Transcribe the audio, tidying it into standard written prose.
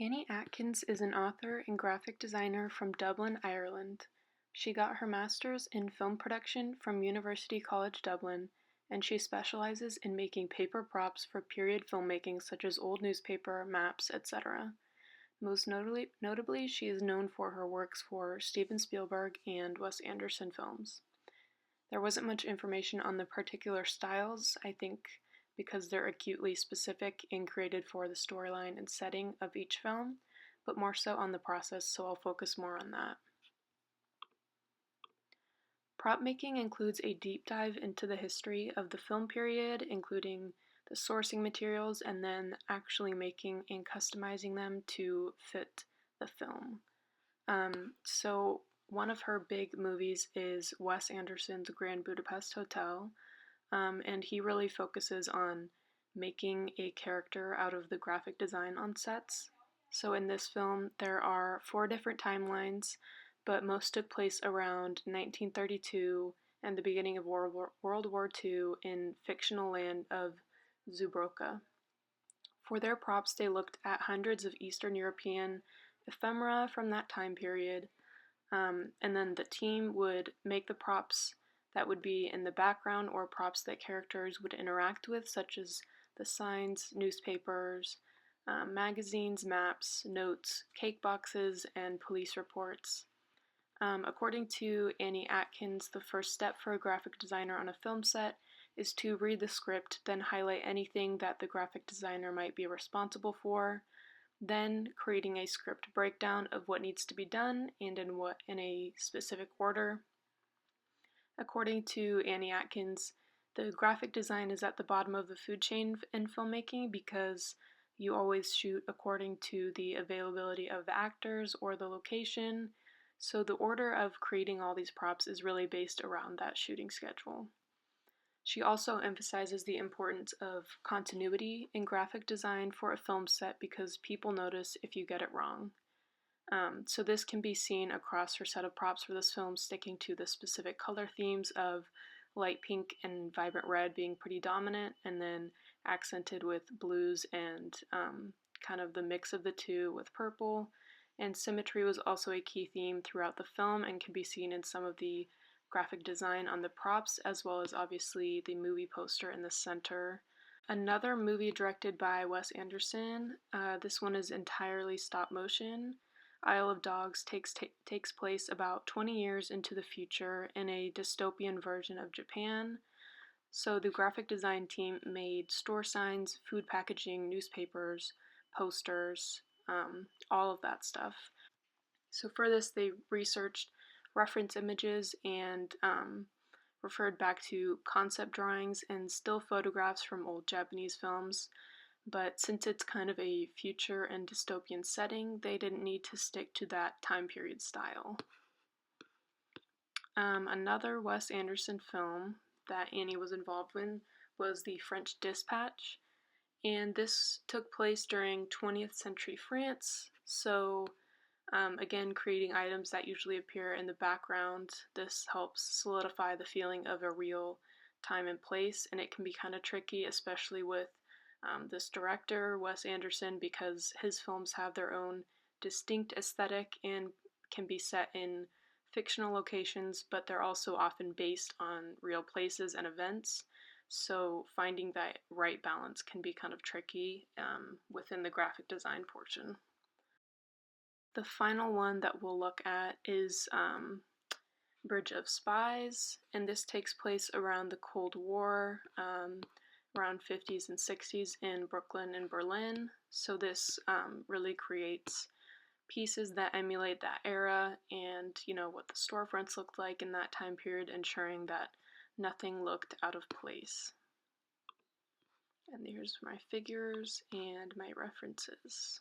Annie Atkins is an author and graphic designer from Dublin, Ireland. She got her master's in film production from University College Dublin, and she specializes in making paper props for period filmmaking such as old newspaper, maps, etc. Most notably, she is known for her works for Steven Spielberg and Wes Anderson films. There wasn't much information on the particular styles, I think because they're acutely specific and created for the storyline and setting of each film, but more so on the process, so I'll focus more on that. Prop making includes a deep dive into the history of the film period, including the sourcing materials and then actually making and customizing them to fit the film. So one of her big movies is Wes Anderson's Grand Budapest Hotel, and he really focuses on making a character out of the graphic design on sets. So in this film, there are 4 different timelines, but most took place around 1932 and the beginning of World War II in fictional land of Zubroka. For their props, they looked at hundreds of Eastern European ephemera from that time period, and then the team would make the props that would be in the background or props that characters would interact with, such as the signs, newspapers, magazines, maps, notes, cake boxes, and police reports. According to Annie Atkins, the first step for a graphic designer on a film set is to read the script, then highlight anything that the graphic designer might be responsible for, then creating a script breakdown of what needs to be done and in a specific order. According to Annie Atkins, the graphic design is at the bottom of the food chain in filmmaking because you always shoot according to the availability of the actors or the location, so the order of creating all these props is really based around that shooting schedule. She also emphasizes the importance of continuity in graphic design for a film set because people notice if you get it wrong. So this can be seen across her set of props for this film, sticking to the specific color themes of light pink and vibrant red being pretty dominant, and then accented with blues and kind of the mix of the two with purple. And symmetry was also a key theme throughout the film and can be seen in some of the graphic design on the props, as well as obviously the movie poster in the center. Another movie directed by Wes Anderson, this one is entirely stop motion. Isle of Dogs takes place about 20 years into the future in a dystopian version of Japan. So the graphic design team made store signs, food packaging, newspapers, posters, all of that stuff. So for this, they researched reference images and referred back to concept drawings and still photographs from old Japanese films. But since it's kind of a future and dystopian setting, they didn't need to stick to that time period style. Another Wes Anderson film that Annie was involved in was The French Dispatch, and this took place during 20th century France, so again, creating items that usually appear in the background. This helps solidify the feeling of a real time and place, and it can be kind of tricky, especially with this director, Wes Anderson, because his films have their own distinct aesthetic and can be set in fictional locations, but they're also often based on real places and events. So finding that right balance can be kind of tricky within the graphic design portion. The final one that we'll look at is Bridge of Spies, and this takes place around the Cold War, around 50s and 60s in Brooklyn and Berlin. So this really creates pieces that emulate that era and what the storefronts looked like in that time period, ensuring that nothing looked out of place. And here's my figures and my references.